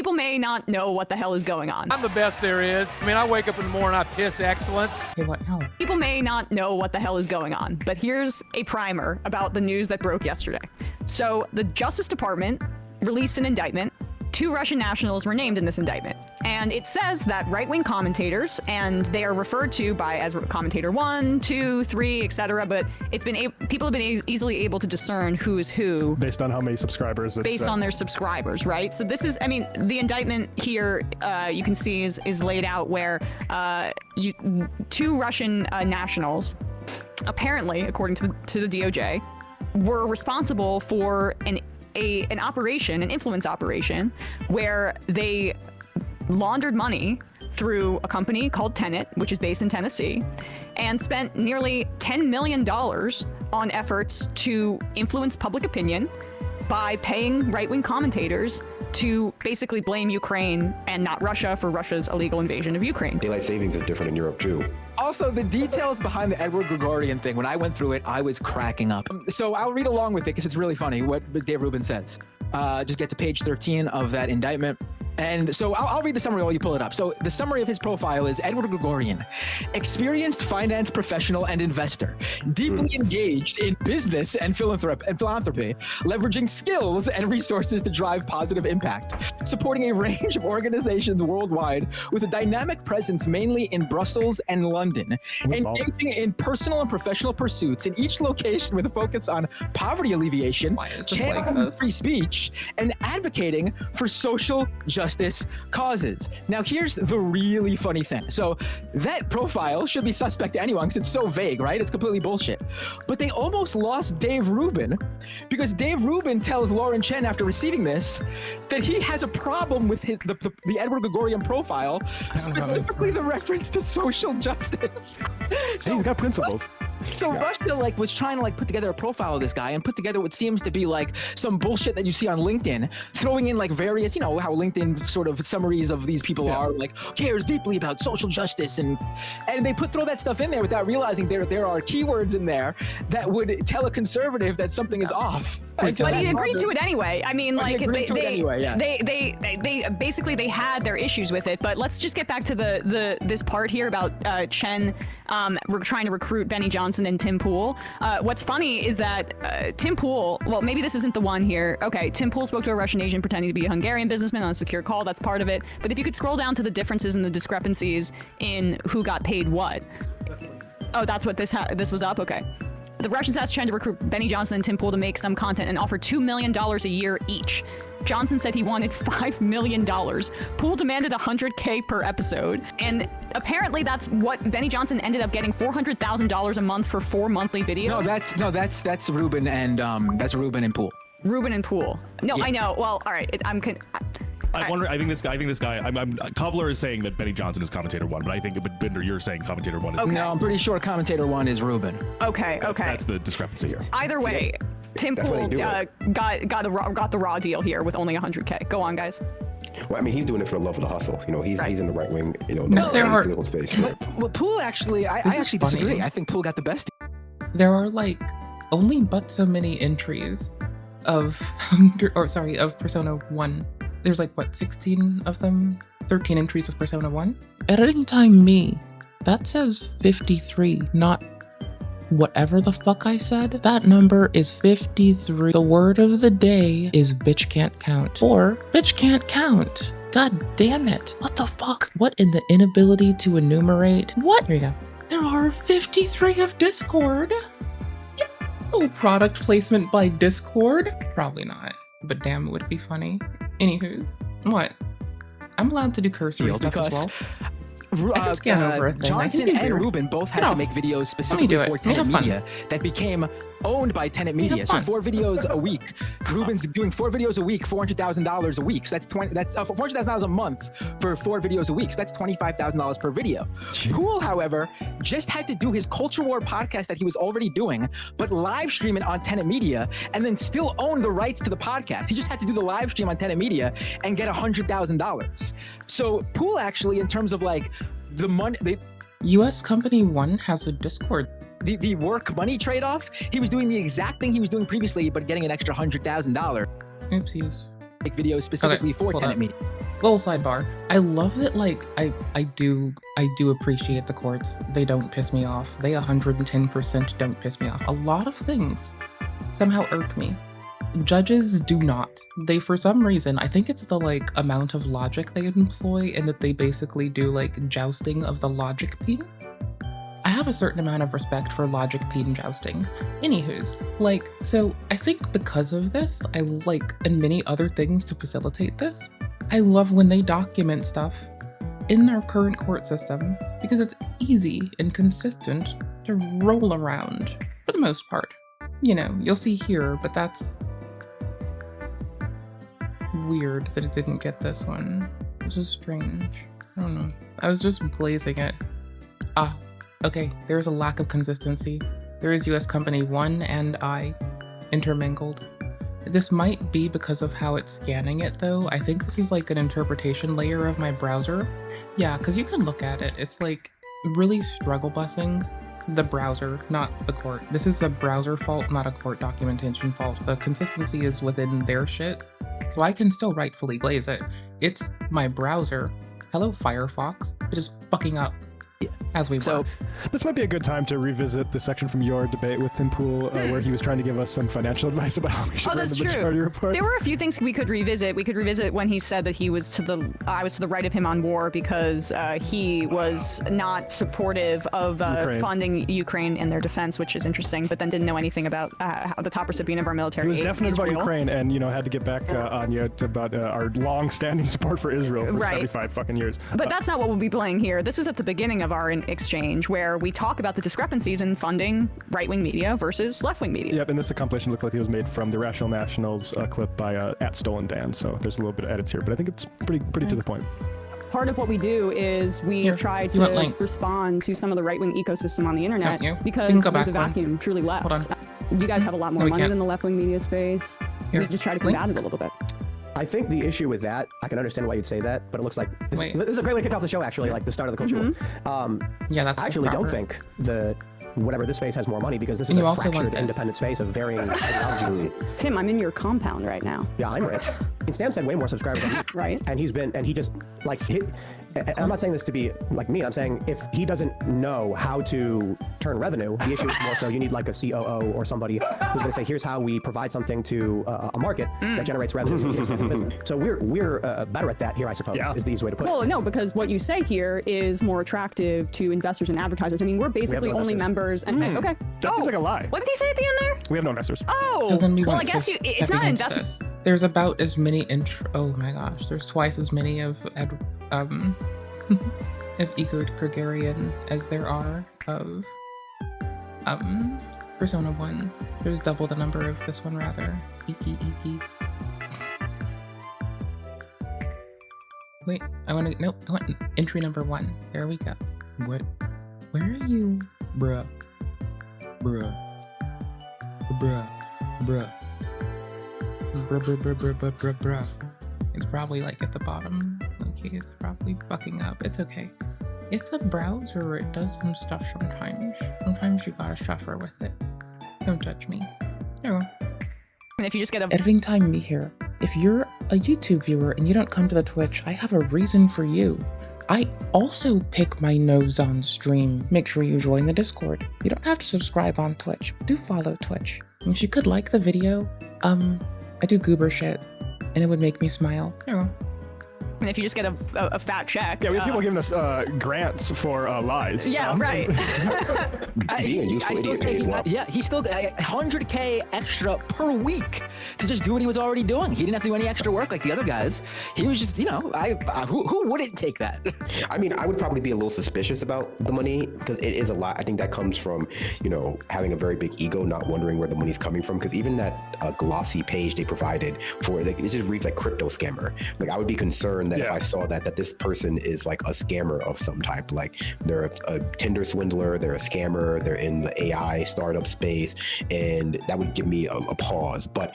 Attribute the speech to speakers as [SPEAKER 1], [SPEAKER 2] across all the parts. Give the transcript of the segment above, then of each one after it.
[SPEAKER 1] People may not know what the hell is going on.
[SPEAKER 2] I'm the best there is. I mean, I wake up in the morning, I piss excellence.
[SPEAKER 3] Hey, what? No.
[SPEAKER 1] People may not know what the hell is going on, but here's a primer about the news that broke yesterday. So the Justice Department released an indictment. 2 Russian nationals were named in this indictment. And it says that right-wing commentators, and they are referred to as commentator 1, 2, 3, etc. But it's been people have been easily able to discern who is who
[SPEAKER 4] based on how many subscribers.
[SPEAKER 1] Based on their subscribers, right? So this is, I mean, the indictment here you can see is laid out where 2 Russian nationals, apparently, according to the DOJ, were responsible for an influence operation, where they laundered money through a company called Tenet, which is based in Tennessee, and spent nearly $10 million on efforts to influence public opinion by paying right-wing commentators to basically blame Ukraine and not Russia for Russia's illegal invasion of Ukraine.
[SPEAKER 5] Daylight savings is different in Europe too.
[SPEAKER 6] Also, the details behind the Edward Gregorian thing, when I went through it, I was cracking up. So I'll read along with it because it's really funny what Dave Rubin says. Just get to page 13 of that indictment. And so I'll read the summary while you pull it up. So the summary of his profile is Edward Gregorian, experienced finance professional and investor, deeply engaged in business and philanthropy, leveraging skills and resources to drive positive impact, supporting a range of organizations worldwide with a dynamic presence mainly in Brussels and London, engaging in personal and professional pursuits in each location with a focus on poverty alleviation, championing free speech, and advocating for social justice causes. Now, here's the really funny thing. So that profile should be suspect to anyone because it's so vague, right? It's completely bullshit. But they almost lost Dave Rubin because Dave Rubin tells Lauren Chen after receiving this that he has a problem with the Edward Gregorian profile, specifically the reference to social justice.
[SPEAKER 4] So he's got principles.
[SPEAKER 6] So Russia was trying to put together a profile of this guy and put together what seems to be some bullshit that you see on LinkedIn, throwing in various, how LinkedIn sort of summaries of these people are cares deeply about social justice, and they throw that stuff in there without realizing there are keywords in there that would tell a conservative that something is off.
[SPEAKER 1] But he agreed to it anyway. I mean, they basically they had their issues with it. But let's just get back to this part here about Chen trying to recruit Benny Johnson and Tim Pool. What's funny is that Tim Pool, well, maybe this isn't the one here. Okay, Tim Pool spoke to a Russian agent pretending to be a Hungarian businessman on a secure call. That's part of it. But if you could scroll down to the differences and the discrepancies in who got paid what. Oh, that's what this was up? Okay. The Russians asked Chen to recruit Benny Johnson and Tim Pool to make some content and offer $2 million a year each. Johnson said he wanted $5 million. Pool demanded $100K per episode. And apparently that's what Benny Johnson ended up getting, $400,000 a month for 4 monthly videos.
[SPEAKER 6] That's Rubin and Rubin and Pool.
[SPEAKER 1] Rubin and Pool. No, yeah. I know. Well, all right.
[SPEAKER 7] I wonder. I think this guy. Kovler is saying that Benny Johnson is commentator 1, but I think Binder, you're saying commentator 1 is.
[SPEAKER 6] Okay. No, I'm pretty sure commentator 1 is Rubin.
[SPEAKER 1] Okay.
[SPEAKER 7] That's the discrepancy here.
[SPEAKER 1] Either way, Tim Pool got the raw deal here with only $100K. Go on, guys.
[SPEAKER 5] Well, I mean, he's doing it for the love of the hustle. He's in the right wing. Political space.
[SPEAKER 6] But Pool actually, I actually disagree. I think Pool got the best.
[SPEAKER 3] There are only but so many entries of Persona 1. There's 16 of them? 13 entries of Persona 1? Editing time me. That says 53, not whatever the fuck I said. That number is 53. The word of the day is bitch can't count. Or bitch can't count. God damn it. What the fuck? What in the inability to enumerate? What? Here you go. There are 53 of Discord. No product placement by Discord. Probably not. But damn, it would be funny. Anywho's, what? I'm allowed to do cursory stuff as well. I can scan over a thing.
[SPEAKER 6] Johnson and Rubin both had to make videos specifically for Tenet Media that became owned by Tenet Media. So 4 videos a week. Rubin's doing 4 videos a week, $400,000 a week. So that's $400,000 a month for 4 videos a week. So that's $25,000 per video. Jeez. Pool, however, just had to do his Culture War podcast that he was already doing, but live stream it on Tenet Media and then still own the rights to the podcast. He just had to do the live stream on Tenet Media and get $100,000. So Pool actually, in terms of the money,
[SPEAKER 3] US Company 1 has a Discord.
[SPEAKER 6] The work money trade-off, he was doing the exact thing he was doing previously, but getting an extra $100,000.
[SPEAKER 3] Oopsies.
[SPEAKER 6] Videos specifically for Tenet Media.
[SPEAKER 3] Little sidebar. I love that, like, I do appreciate the courts. They don't piss me off. They 110% don't piss me off. A lot of things somehow irk me. Judges do not. They, for some reason, I think it's the, like, amount of logic they employ and that they basically do, like, jousting of the logic peen. I have a certain amount of respect for logic peen jousting. Anywho's, like, so I think because of this, I like, and many other things to facilitate this, I love when they document stuff in our current court system because it's easy and consistent to roll around for the most part. You know, you'll see here, but that's weird that it didn't get this one. This is strange. I don't know. I was just blazing it. Ah, okay, there's a lack of consistency. There is US Company 1 and I intermingled. This might be because of how it's scanning it though. I think this is like an interpretation layer of my browser. Yeah, because you can look at it. It's like really struggle busing the browser, not the court. This is a browser fault, not a court documentation fault. The consistency is within their shit. So I can still rightfully glaze it. It's my browser. Hello, Firefox. It is fucking up. As we
[SPEAKER 6] So
[SPEAKER 3] were.
[SPEAKER 4] This might be a good time to revisit the section from your debate with Tim Pool, where he was trying to give us some financial advice about how we should run
[SPEAKER 1] that's
[SPEAKER 4] the
[SPEAKER 1] true.
[SPEAKER 4] majority report.
[SPEAKER 1] There were a few things we could revisit. We could revisit when he said that he was I was to the right of him on war because he was not supportive of
[SPEAKER 4] Ukraine.
[SPEAKER 1] funding Ukraine in their defense, which is interesting, but then didn't know anything about how the top recipient of our military
[SPEAKER 4] He was
[SPEAKER 1] aid,
[SPEAKER 4] definite about
[SPEAKER 1] Israel.
[SPEAKER 4] Ukraine, and had to get back on you about our long-standing support for Israel for
[SPEAKER 1] Right.
[SPEAKER 4] 75 fucking years.
[SPEAKER 1] But that's not what we'll be playing here. This was at the beginning of our exchange where we talk about the discrepancies in funding right-wing media versus left-wing media.
[SPEAKER 4] Yep, and this compilation looked like it was made from the Rational Nationals clip by @StolenDan, so there's a little bit of edits here, but I think it's pretty to the point.
[SPEAKER 8] Part of what we do is we
[SPEAKER 3] Here,
[SPEAKER 8] try
[SPEAKER 3] you want
[SPEAKER 8] to
[SPEAKER 3] links?
[SPEAKER 8] respond to some of the right-wing ecosystem on the internet
[SPEAKER 3] Don't you? We
[SPEAKER 8] because
[SPEAKER 3] can go
[SPEAKER 8] there's a
[SPEAKER 3] back one.
[SPEAKER 8] vacuum truly left.
[SPEAKER 3] Hold on.
[SPEAKER 8] You guys have a lot more
[SPEAKER 3] No, we
[SPEAKER 8] money
[SPEAKER 3] can't.
[SPEAKER 8] than the left-wing media space.
[SPEAKER 3] Here,
[SPEAKER 8] We just try to
[SPEAKER 3] link?
[SPEAKER 8] combat it a little bit.
[SPEAKER 5] I think the issue with that, I can understand why you'd say that, but it looks like this
[SPEAKER 3] Wait.
[SPEAKER 5] is a great way to kick off the show, actually, like the start of the culture.
[SPEAKER 3] Yeah, that's
[SPEAKER 5] I actually don't
[SPEAKER 3] proper.
[SPEAKER 5] think whatever this space has more money because this
[SPEAKER 3] And
[SPEAKER 5] is
[SPEAKER 3] you
[SPEAKER 5] a
[SPEAKER 3] also want
[SPEAKER 5] fractured,
[SPEAKER 3] this.
[SPEAKER 5] independent space of varying ideologies.
[SPEAKER 8] Tim, I'm in your compound right now,
[SPEAKER 5] Yeah, I'm rich. And Sam said way more subscribers than me.
[SPEAKER 8] right?
[SPEAKER 5] And he just like and I'm not saying this to be like mean. I'm saying if he doesn't know how to turn revenue, the issue is more so you need like a COO or somebody who's going to say, here's how we provide something to a market that generates revenue so we can expand the business. So we're better at that here, I suppose,
[SPEAKER 4] Yeah.
[SPEAKER 5] is the easy way to put it.
[SPEAKER 8] Well, no, because what you say here is more attractive to investors and advertisers. I mean, we're basically
[SPEAKER 5] no
[SPEAKER 8] only
[SPEAKER 5] investors.
[SPEAKER 8] members. And okay,
[SPEAKER 4] That seems like a lie.
[SPEAKER 1] What did he say at the end there?
[SPEAKER 4] We have no investors.
[SPEAKER 1] Oh,
[SPEAKER 3] So then we
[SPEAKER 1] well, I
[SPEAKER 3] want
[SPEAKER 1] guess
[SPEAKER 3] to
[SPEAKER 1] it's
[SPEAKER 3] step
[SPEAKER 1] not an
[SPEAKER 3] against
[SPEAKER 1] investment.
[SPEAKER 3] this. There's about as many oh my gosh, there's twice as many of Igor Gregorian as there are of Persona 1. There's double the number of this one rather. Iki. Wait, I want entry number 1. There we go. What? Where are you? Bruh. Bruh. It's probably like at the bottom. Okay, it's probably fucking up. It's okay. It's a browser. It does some stuff sometimes. Sometimes you gotta suffer with it. Don't judge me. No.
[SPEAKER 1] And if you just get a
[SPEAKER 3] Editing time me here. If you're a YouTube viewer and you don't come to the Twitch, I have a reason for you. I also pick my nose on stream. Make sure you join the Discord. You don't have to subscribe on Twitch, but do follow Twitch. And if you could like the video, I do goober shit, and it would make me smile. No.
[SPEAKER 1] and if you just get a fat check.
[SPEAKER 4] Yeah, we have people giving us grants for lies.
[SPEAKER 1] Yeah, right.
[SPEAKER 5] Being a useful idiot pays well.
[SPEAKER 6] Yeah, he still got 100K extra per week to just do what he was already doing. He didn't have to do any extra work like the other guys. He was just, who wouldn't take that?
[SPEAKER 5] I mean, I would probably be a little suspicious about the money because it is a lot. I think that comes from, having a very big ego, not wondering where the money's coming from. Because even that glossy page they provided for, it just reads like crypto scammer. Like, I would be concerned that if I saw that this person is like a scammer of some type, like they're a Tinder swindler, they're a scammer, they're in the AI startup space, and that would give me a pause. But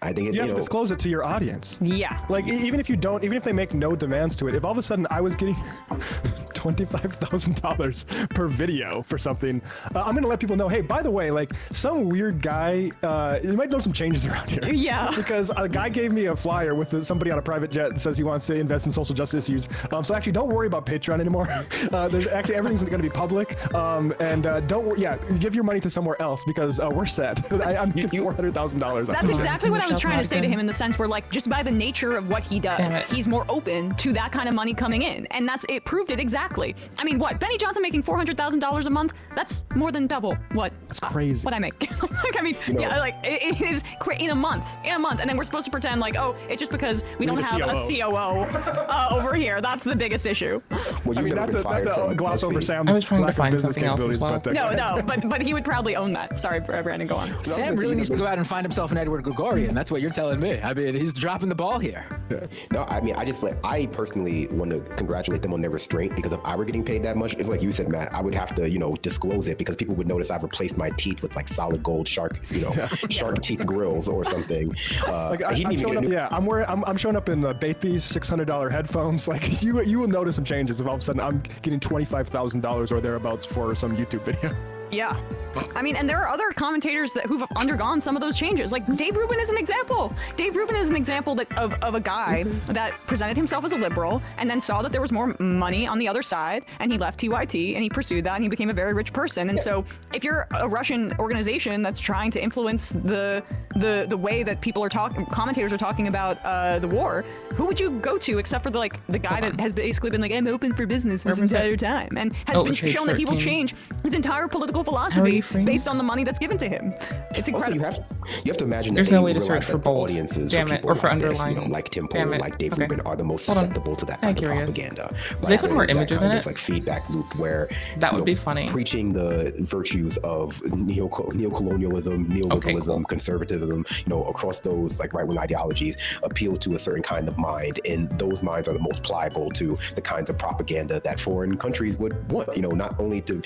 [SPEAKER 5] I think
[SPEAKER 4] You have to disclose it to your audience.
[SPEAKER 1] Yeah.
[SPEAKER 4] Like, even if they make no demands to it, if all of a sudden I was getting $25,000 per video for something. I'm gonna let people know, hey, by the way, like some weird guy, you might know some changes around here.
[SPEAKER 1] Yeah.
[SPEAKER 4] Because a guy gave me a flyer with somebody on a private jet that says he wants to invest in social justice issues. So actually, don't worry about Patreon anymore. There's actually everything's going to be public. Give your money to somewhere else because we're set. I'm making $400,000.
[SPEAKER 1] That's exactly what I was trying to say to him in the sense where, like, just by the nature of what he does, he's more open to that kind of money coming in, and it proved it exactly. I mean, what Benny Johnson making $400,000 a month? That's more than double what.
[SPEAKER 4] That's crazy.
[SPEAKER 1] What I make. Like, I mean, it is in a month, and then we're supposed to pretend like, oh, it's just because we don't have a COO over here. That's the biggest issue.
[SPEAKER 5] Well,
[SPEAKER 4] I mean, not to gloss over Sam's
[SPEAKER 3] I was trying to
[SPEAKER 4] lack of
[SPEAKER 3] find
[SPEAKER 4] business
[SPEAKER 3] something else as
[SPEAKER 4] capabilities,
[SPEAKER 3] well.
[SPEAKER 1] But he would proudly own that. Sorry, Brandon, go on.
[SPEAKER 6] Sam really needs to go out and find himself an Edward Gregorian. That's what you're telling me. I mean, he's dropping the ball here.
[SPEAKER 5] No, I mean, I personally want to congratulate them on their restraint, because if I were getting paid that much, it's like you said, Matt, I would have to, disclose it, because people would notice I've replaced my teeth with like solid gold shark teeth grills or something.
[SPEAKER 4] I'm showing up in Bathy's $600 headphones. Like you will notice some changes if all of a sudden I'm getting $25,000 or thereabouts for some YouTube video.
[SPEAKER 1] Yeah. I mean, and there are other commentators who've undergone some of those changes. Like Dave Rubin is an example. Dave Rubin is an example of a guy that presented himself as a liberal and then saw that there was more money on the other side, and he left TYT and he pursued that and he became a very rich person. And so if you're a Russian organization that's trying to influence the way that commentators are talking about the war, who would you go to except for the guy that has basically been like, I'm open for business this entire time, and has been shown that he will change his entire political philosophy based on the money that's given to him. It's incredible.
[SPEAKER 5] Also, you have to imagine
[SPEAKER 3] There's
[SPEAKER 5] that
[SPEAKER 3] no
[SPEAKER 5] they
[SPEAKER 3] way to
[SPEAKER 5] realize
[SPEAKER 3] search for
[SPEAKER 5] that the
[SPEAKER 3] bold.
[SPEAKER 5] audiences
[SPEAKER 3] Damn
[SPEAKER 5] for
[SPEAKER 3] it,
[SPEAKER 5] people
[SPEAKER 3] or for
[SPEAKER 5] like this,
[SPEAKER 3] underlined.
[SPEAKER 5] like Tim
[SPEAKER 3] Damn
[SPEAKER 5] Pool,
[SPEAKER 3] it.
[SPEAKER 5] like Dave
[SPEAKER 3] Okay.
[SPEAKER 5] Rubin, are the most
[SPEAKER 3] Hold on.
[SPEAKER 5] susceptible to that
[SPEAKER 3] I'm
[SPEAKER 5] kind of
[SPEAKER 3] curious.
[SPEAKER 5] propaganda.
[SPEAKER 3] They put more
[SPEAKER 5] That
[SPEAKER 3] images
[SPEAKER 5] kind
[SPEAKER 3] in
[SPEAKER 5] of,
[SPEAKER 3] it?
[SPEAKER 5] like feedback loop where
[SPEAKER 3] That would be funny.
[SPEAKER 5] preaching the virtues of neocolonialism, neoliberalism,
[SPEAKER 3] cool.
[SPEAKER 5] conservatism, across those like right-wing ideologies appeal to a certain kind of mind, and those minds are the most pliable to the kinds of propaganda that foreign countries would want. Not only to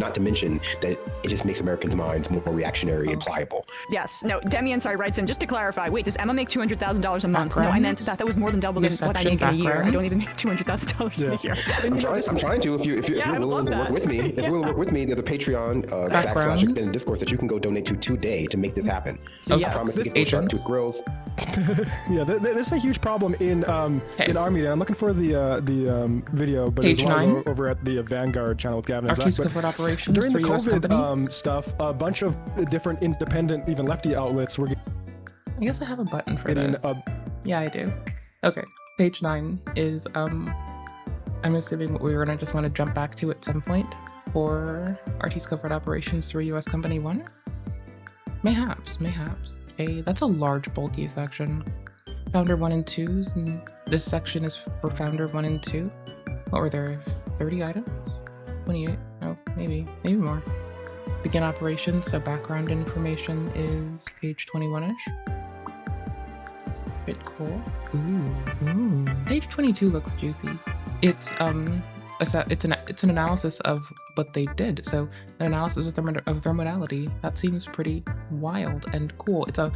[SPEAKER 5] not to mention that it just makes Americans' minds more reactionary and pliable.
[SPEAKER 1] Yes. No, Demian, writes in, just to clarify, wait, does Emma make $200,000 a month? No, I meant that was more than double than what I make in a year. I don't even make $200,000 in a year.
[SPEAKER 5] I'm trying to. If you're willing to work with me, there's a Patreon /extended discourse that you can go donate to today to make this happen. I promise to get those shark tooth grills.
[SPEAKER 4] Yeah, this is a huge problem in our media. I'm looking for the video, but
[SPEAKER 3] Page
[SPEAKER 4] there's one
[SPEAKER 3] 9.
[SPEAKER 4] over at the Vanguard channel with Gavin and
[SPEAKER 3] Arcus
[SPEAKER 4] Zach.
[SPEAKER 3] covered operations
[SPEAKER 4] During the
[SPEAKER 3] for US company.
[SPEAKER 4] COVID stuff, a bunch of different independent, even lefty outlets were
[SPEAKER 3] I guess I have a button for
[SPEAKER 4] getting
[SPEAKER 3] this. Yeah, I do. Okay, page 9 is I'm assuming what we were gonna just want to jump back to at some point for RT's covert operations through US Company 1. Mayhaps. Okay, that's a large, bulky section. Founder 1 and 2s, and this section is for Founder 1 and 2. What were there? 30 items? 28? No, maybe more. Begin operations, so background information is page 21-ish. Bit cool. Ooh. Page 22 looks juicy. It's an analysis of what they did. So an analysis of their modality. That seems pretty wild and cool. It's a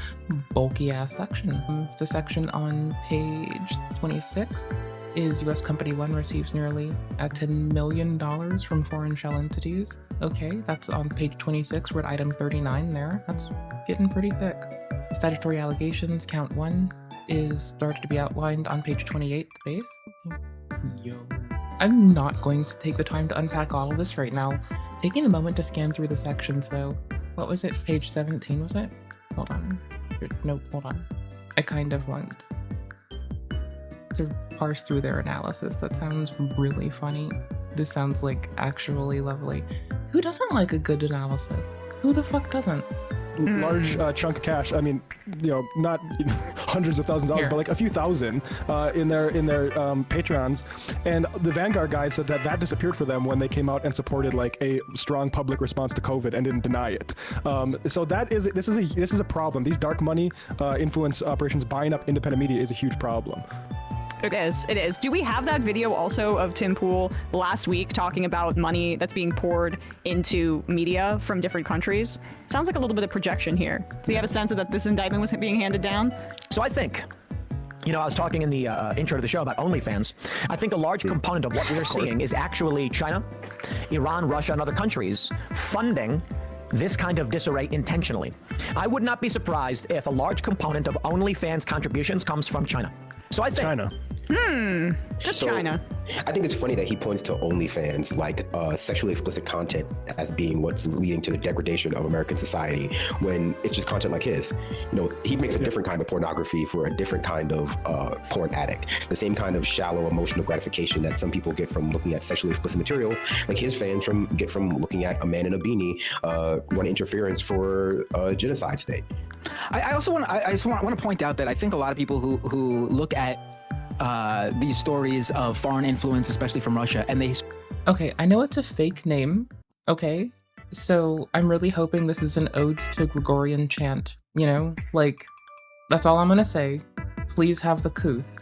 [SPEAKER 3] bulky ass section. The section on page 26 is US Company 1 receives nearly $10 million from foreign shell entities. Okay, that's on page 26. We're at item 39 there. That's getting pretty thick. Statutory allegations, count 1, is started to be outlined on page 28, the base. Yo. I'm not going to take the time to unpack all of this right now. Taking a moment to scan through the sections though. What was it? Page 17, was it? Hold on. Nope, hold on. I kind of want to parse through their analysis. That sounds really funny. This sounds like actually lovely. Who doesn't like a good analysis? Who the fuck doesn't?
[SPEAKER 4] Large chunk of cash. I mean, not hundreds of thousands of dollars, but like a few thousand in their Patreons. And the Vanguard guys said that disappeared for them when they came out and supported like a strong public response to COVID and didn't deny it. So this is a problem. These dark money influence operations buying up independent media is a huge problem.
[SPEAKER 1] It is. Do we have that video also of Tim Pool last week talking about money that's being poured into media from different countries? Sounds like a little bit of projection here. Do you have a sense that this indictment was being handed down?
[SPEAKER 6] So I think
[SPEAKER 9] You know, I was talking in the intro to the show about OnlyFans. I think a large component of what we're seeing is actually China, Iran, Russia, and other countries funding this kind of disarray intentionally. I would not be surprised if a large component of OnlyFans contributions comes from China. So I think
[SPEAKER 4] China.
[SPEAKER 1] Just China.
[SPEAKER 5] I think it's funny that he points to OnlyFans, like sexually explicit content, as being what's leading to the degradation of American society, when it's just content like his. You know, he makes a different kind of pornography for a different kind of porn addict. The same kind of shallow emotional gratification that some people get from looking at sexually explicit material, like his fans get from looking at a man in a beanie run interference for a genocide state.
[SPEAKER 6] I also want to point out that I think a lot of people who look at these stories of foreign influence, especially from Russia, and they...
[SPEAKER 3] Okay, I know it's a fake name, okay? So I'm really hoping this is an ode to Gregorian chant, you know? Like, that's all I'm gonna say. Please have the couth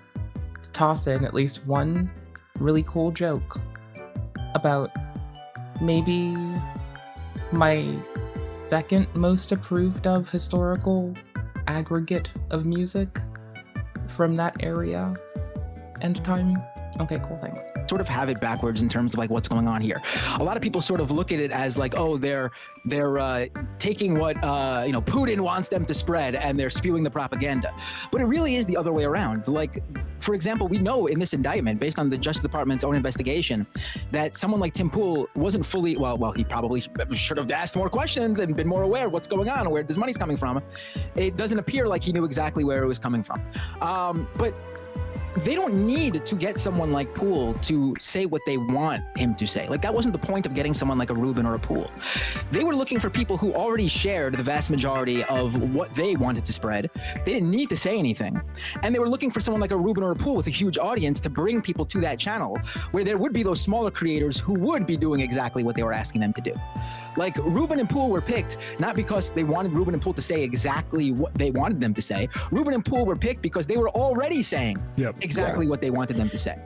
[SPEAKER 3] to toss in at least one really cool joke about maybe my second most approved of historical aggregate of music from that area and time. Okay, cool, thanks.
[SPEAKER 6] Sort of have it backwards in terms of like what's going on here. A lot of people sort of look at it as like, oh, they're taking what Putin wants them to spread and they're spewing the propaganda. But it really is the other way around. Like, for example, we know in this indictment, based on the Justice Department's own investigation, that someone like Tim Pool wasn't fully, well, he probably should have asked more questions and been more aware of what's going on and where this money's coming from. It doesn't appear like he knew exactly where it was coming from. But they don't need to get someone like Poole to say what they want him to say. Like, that wasn't the point of getting someone like a Rubin or a Poole. They were looking for people who already shared the vast majority of what they wanted to spread. They didn't need to say anything. And they were looking for someone like a Rubin or a Poole with a huge audience to bring people to that channel, where there would be those smaller creators who would be doing exactly what they were asking them to do. Like, Rubin and Poole were picked not because they wanted Rubin and Poole to say exactly what they wanted them to say. Rubin and Poole were picked because they were already saying exactly what they wanted them to say.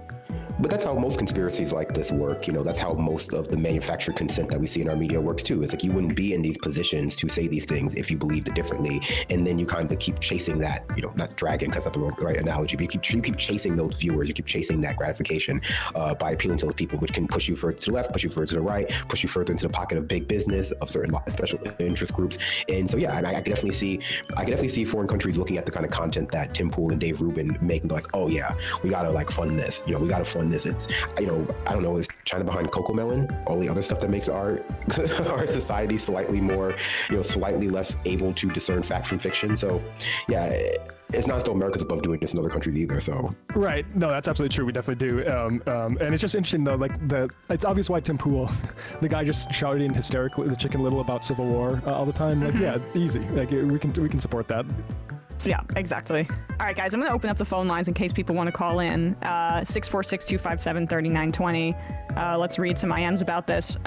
[SPEAKER 5] But that's how most conspiracies like this work. You know, that's how most of the manufactured consent that we see in our media works too. It's like you wouldn't be in these positions to say these things if you believed it differently. And then you kind of keep chasing that, you know, not dragging because that's the right analogy, but you keep chasing those viewers, you keep chasing that gratification by appealing to those people, which can push you further to the left, push you further to the right, push you further into the pocket of big business, of certain special interest groups. And so, yeah, I can definitely see foreign countries looking at the kind of content that Tim Pool and Dave Rubin make and be like, oh yeah, we gotta like fund this. You know, we gotta fund this. It's, you know, I don't know, is China behind Coco Melon? All the other stuff that makes our society slightly more, you know, slightly less able to discern fact from fiction. So, yeah, it's not as though America's above doing this in other countries either. So,
[SPEAKER 4] right, no, that's absolutely true. We definitely do. And it's just interesting though, like it's obvious why Tim Pool, the guy just shouting hysterically, the Chicken Little about Civil War all the time. Like, yeah, easy. Like we can support that.
[SPEAKER 1] Yeah, exactly. All right, guys, I'm going to open up the phone lines in case people want to call in. 646-257-3920. Let's read some IMs about this.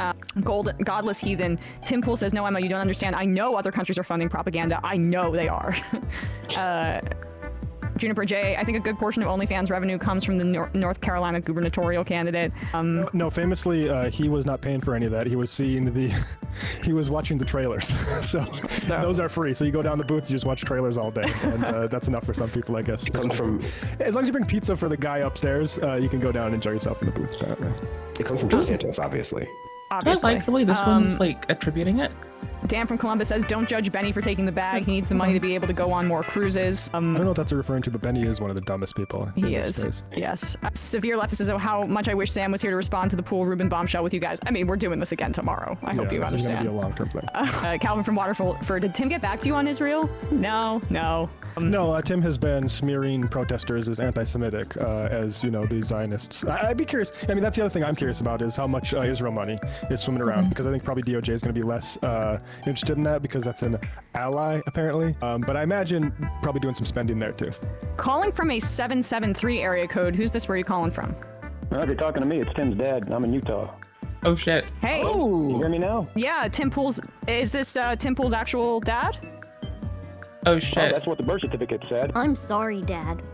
[SPEAKER 1] Godless Heathen. Tim Pool says, no, Emma, you don't understand. I know other countries are funding propaganda. I know they are. Juniper J, I think a good portion of OnlyFans revenue comes from the North Carolina gubernatorial candidate.
[SPEAKER 4] No, famously, he was not paying for any of that. He was he was watching the trailers. so those are free. So you go down the booth, you just watch trailers all day, and that's enough for some people, I guess.
[SPEAKER 5] It comes from,
[SPEAKER 4] as long as you bring pizza for the guy upstairs, you can go down and enjoy yourself in the booth.
[SPEAKER 5] It comes from George Santos, obviously.
[SPEAKER 3] I like the way this one's like attributing it.
[SPEAKER 1] Dan from Columbus says, don't judge Benny for taking the bag. He needs the money to be able to go on more cruises.
[SPEAKER 4] I don't know what that's referring to, but Benny is one of the dumbest people.
[SPEAKER 1] He is. Yes. Severe Leftist says, oh, how much I wish Sam was here to respond to the Pool Rubin bombshell with you guys. I mean, we're doing this again tomorrow. I hope you understand.
[SPEAKER 4] This is going to be a long-term thing.
[SPEAKER 1] Calvin from Waterford, did Tim get back to you on Israel? No.
[SPEAKER 4] No, Tim has been smearing protesters as anti-Semitic, as, you know, the Zionists. I'd be curious. I mean, that's the other thing I'm curious about is how much Israel money is swimming around, because I think probably DOJ is going to be less interested in that because that's an ally, apparently. But I imagine probably doing some spending there, too.
[SPEAKER 1] Calling from a 773 area code. Who's this? Where are you calling from?
[SPEAKER 10] If you're talking to me, it's Tim's dad. I'm in Utah.
[SPEAKER 3] Oh, shit.
[SPEAKER 1] Hey.
[SPEAKER 10] Oh. You hear me now?
[SPEAKER 1] Yeah, Tim Pool's... Is this Tim Pool's actual dad?
[SPEAKER 3] Oh, shit.
[SPEAKER 10] Oh, that's what the birth certificate said.
[SPEAKER 11] I'm sorry, Dad.